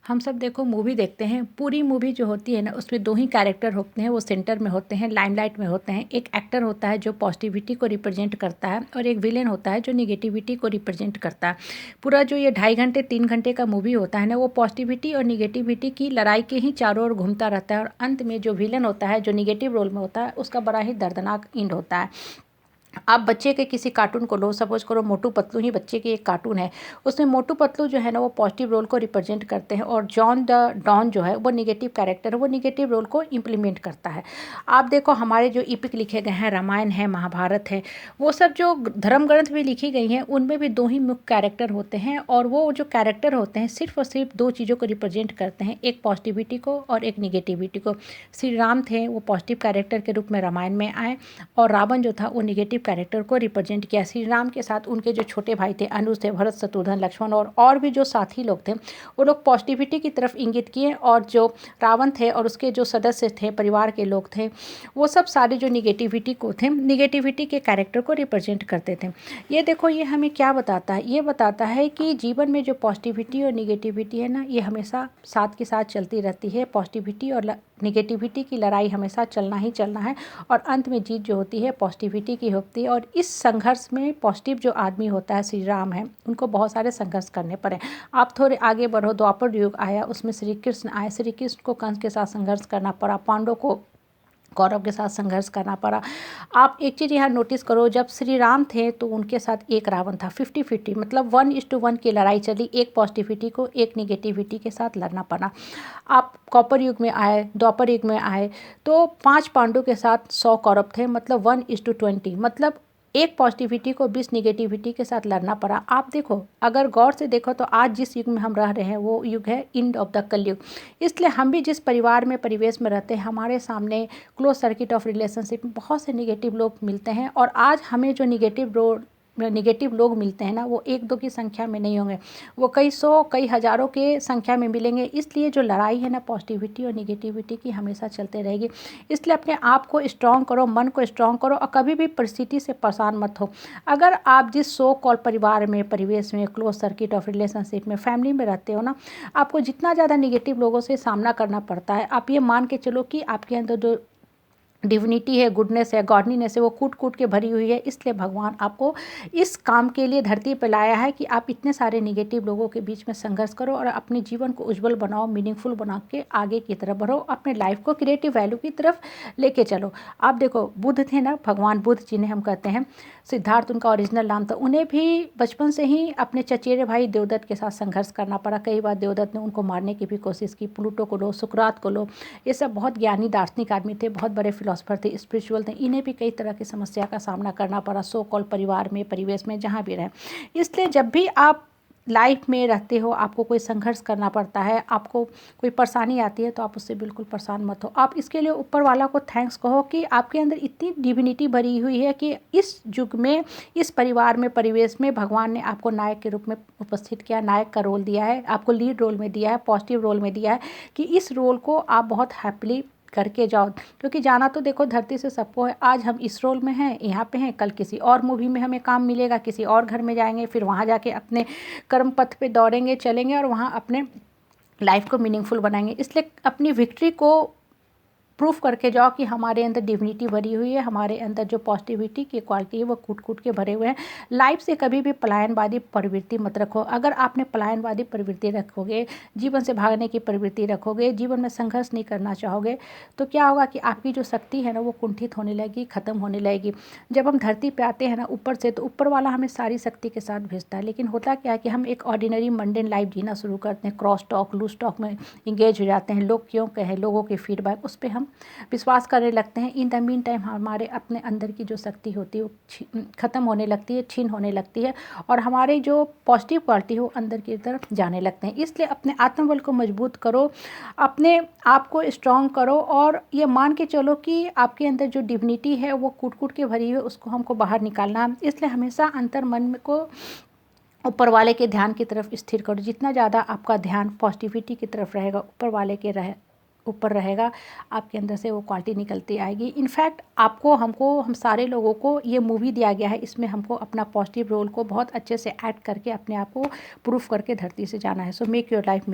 हम सब देखो मूवी देखते हैं। पूरी मूवी जो होती है ना, उसमें दो ही कैरेक्टर होते हैं, वो सेंटर में होते हैं, लाइमलाइट में होते हैं। एक एक्टर होता है जो पॉजिटिविटी को रिप्रेजेंट करता है और एक विलेन होता है जो निगेटिविटी को रिप्रेजेंट करता है। पूरा जो ये 2.5 घंटे 3 घंटे का मूवी होता है ना, वो पॉजिटिविटी और निगेटिविटी की लड़ाई के ही चारों ओर घूमता रहता है और अंत में जो विलेन होता है, जो निगेटिव रोल में होता है, उसका बड़ा ही दर्दनाक एंड होता है। आप बच्चे के किसी कार्टून को लो, सपोज करो मोटू पतलू ही बच्चे की एक कार्टून है। उसमें मोटू पतलू जो है ना, वो पॉजिटिव रोल को रिप्रेजेंट करते हैं और जॉन द डॉन जो है वो निगेटिव कैरेक्टर है, वो निगेटिव रोल को इम्प्लीमेंट करता है। आप देखो हमारे जो इपिक लिखे गए हैं, रामायण है, महाभारत है, वो सब जो धर्म ग्रंथ भी लिखी गई हैं, उनमें भी दो ही मुख्य कैरेक्टर होते हैं और वो जो कैरेक्टर होते हैं सिर्फ और सिर्फ दो चीज़ों को रिप्रेजेंट करते हैं, एक पॉजिटिविटी को और एक निगेटिविटी को। श्री राम थे, वो पॉजिटिव कैरेक्टर के रूप में रामायण में आए और रावण जो था वो निगेटिव कैरेक्टर को रिप्रेजेंट किया। श्री राम के साथ उनके जो छोटे भाई थे, अनुज थे, भरत, शत्रुघ्न, लक्ष्मण और भी जो साथी लोग थे, वो लोग पॉजिटिविटी की तरफ इंगित किए और जो रावण थे और उसके जो सदस्य थे, परिवार के लोग थे, वो सब सारे जो निगेटिविटी को थे, निगेटिविटी के कैरेक्टर को रिप्रेजेंट करते थे। ये देखो, ये हमें क्या बताता है? ये बताता है कि जीवन में जो पॉजिटिविटी और निगेटिविटी है ना, ये हमेशा साथ के साथ चलती रहती है। पॉजिटिविटी और निगेटिविटी की लड़ाई हमेशा चलना ही चलना है और अंत में जीत जो होती है पॉजिटिविटी की होती है। और इस संघर्ष में पॉजिटिव जो आदमी होता है, श्री राम है, उनको बहुत सारे संघर्ष करने पड़े। आप थोड़े आगे बढ़ो, द्वापर युग आया, उसमें श्री कृष्ण आए। श्री कृष्ण को कंस के साथ संघर्ष करना पड़ा, पांडव को कौरव के साथ संघर्ष करना पड़ा। आप एक चीज़ यहाँ नोटिस करो, जब श्री राम थे तो उनके साथ एक रावण था। 50-50 मतलब 1:1 की लड़ाई चली, एक पॉजिटिविटी को एक निगेटिविटी के साथ लड़ना पड़ा। आप कॉपर युग में आए, द्वापर युग में आए तो 5 पांडव के साथ 100 कौरव थे, मतलब 1:20 मतलब एक पॉजिटिविटी को 20 निगेटिविटी के साथ लड़ना पड़ा। आप देखो, अगर गौर से देखो तो आज जिस युग में हम रह रहे हैं वो युग है एंड ऑफ द कलयुग। इसलिए हम भी जिस परिवार में परिवेश में रहते हैं, हमारे सामने क्लोज सर्किट ऑफ रिलेशनशिप में बहुत से निगेटिव लोग मिलते हैं और आज हमें जो निगेटिव लोग मिलते हैं ना, वो 1-2 की संख्या में नहीं होंगे, वो कई सौ कई हज़ारों के संख्या में मिलेंगे। इसलिए जो लड़ाई है ना पॉजिटिविटी और निगेटिविटी की, हमेशा चलते रहेगी। इसलिए अपने आप को स्ट्रॉन्ग करो, मन को स्ट्रॉन्ग करो और कभी भी परिस्थिति से परेशान मत हो। अगर आप जिस सो कॉल परिवार में, परिवेश में, क्लोज सर्किट ऑफ रिलेशनशिप में, फैमिली में रहते हो ना, आपको जितना ज़्यादा निगेटिव लोगों से सामना करना पड़ता है, आप ये मान के चलो कि आपके अंदर जो डिविनिटी है, गुडनेस है, गॉडलीनेस है, वो कूट कूट के भरी हुई है। इसलिए भगवान आपको इस काम के लिए धरती पर लाया है कि आप इतने सारे निगेटिव लोगों के बीच में संघर्ष करो और अपने जीवन को उज्जवल बनाओ, मीनिंगफुल बना के आगे की तरफ बढ़ो, अपने लाइफ को क्रिएटिव वैल्यू की तरफ लेके चलो। आप देखो, बुद्ध थे ना, भगवान बुद्ध जिन्हें हम कहते हैं, सिद्धार्थ उनका ओरिजिनल नाम था। उन्हें भी बचपन से ही अपने चचेरे भाई देवदत्त के साथ संघर्ष करना पड़ा। कई बार देवदत्त ने उनको मारने की भी कोशिश की। प्लूटो को लो, सुकरात को लो, ये सब बहुत ज्ञानी दार्शनिक आदमी थे, बहुत बड़े फिलोसफर थे, स्पिरिचुअल थे। इन्हें भी कई तरह की समस्या का सामना करना पड़ा, सो कॉल परिवार में, परिवेश में, जहाँ भी रहे। इसलिए जब भी आप लाइफ में रहते हो, आपको कोई संघर्ष करना पड़ता है, आपको कोई परेशानी आती है, तो आप उससे बिल्कुल परेशान मत हो। आप इसके लिए ऊपर वाला को थैंक्स कहो कि आपके अंदर इतनी डिविनिटी भरी हुई है कि इस युग में, इस परिवार में, परिवेश में भगवान ने आपको नायक के रूप में उपस्थित किया, नायक का रोल दिया है, आपको लीड रोल में दिया है, पॉजिटिव रोल में दिया है कि इस रोल को आप बहुत हैप्पीली करके जाओ। क्योंकि जाना तो देखो धरती से सबको है। आज हम इस रोल में हैं, यहाँ पे हैं, कल किसी और मूवी में हमें काम मिलेगा, किसी और घर में जाएंगे, फिर वहाँ जाके अपने कर्म पथ पे दौड़ेंगे, चलेंगे और वहाँ अपने लाइफ को मीनिंगफुल बनाएंगे। इसलिए अपनी विक्ट्री को प्रूफ करके जाओ कि हमारे अंदर डिविनिटी भरी हुई है, हमारे अंदर जो पॉजिटिविटी की क्वालिटी है वो कूट कूट के भरे हुए हैं। लाइफ से कभी भी पलायनवादी प्रवृत्ति मत रखो। अगर आपने पलायनवादी प्रवृत्ति रखोगे, जीवन से भागने की प्रवृत्ति रखोगे, जीवन में संघर्ष नहीं करना चाहोगे, तो क्या होगा कि आपकी जो शक्ति है ना वो कुंठित होने लगेगी, ख़त्म होने लगेगी। जब हम धरती पर आते हैं ना ऊपर से, तो ऊपर वाला हमें सारी शक्ति के साथ भेजता है, लेकिन होता क्या है कि हम एक ऑर्डिनरी मंडेन लाइफ जीना शुरू करते हैं, क्रॉस टॉक, लूज टॉक में इंगेज हो जाते हैं। लोग क्यों कहें, लोगों के फीडबैक, उस पर हम विश्वास करने लगते हैं। इन द मीन टाइम हमारे अपने अंदर की जो शक्ति होती है वो ख़त्म होने लगती है, छीन होने लगती है और हमारे जो पॉजिटिव क्वालिटी हो अंदर की तरफ जाने लगते हैं। इसलिए अपने आत्मबल को मजबूत करो, अपने आप को स्ट्रॉन्ग करो और ये मान के चलो कि आपके अंदर जो डिविनिटी है वो कूट कूट के भरी है, उसको हमको बाहर निकालना है। इसलिए हमेशा अंतर मन को ऊपर वाले के ध्यान की तरफ स्थिर करो। जितना ज़्यादा आपका ध्यान पॉजिटिविटी की तरफ रहेगा, ऊपर वाले के ऊपर रहेगा, आपके अंदर से वो क्वालिटी निकलती आएगी। इनफैक्ट आपको, हमको, हम सारे लोगों को ये मूवी दिया गया है, इसमें हमको अपना पॉजिटिव रोल को बहुत अच्छे से ऐड करके अपने आप को प्रूफ करके धरती से जाना है। So make your life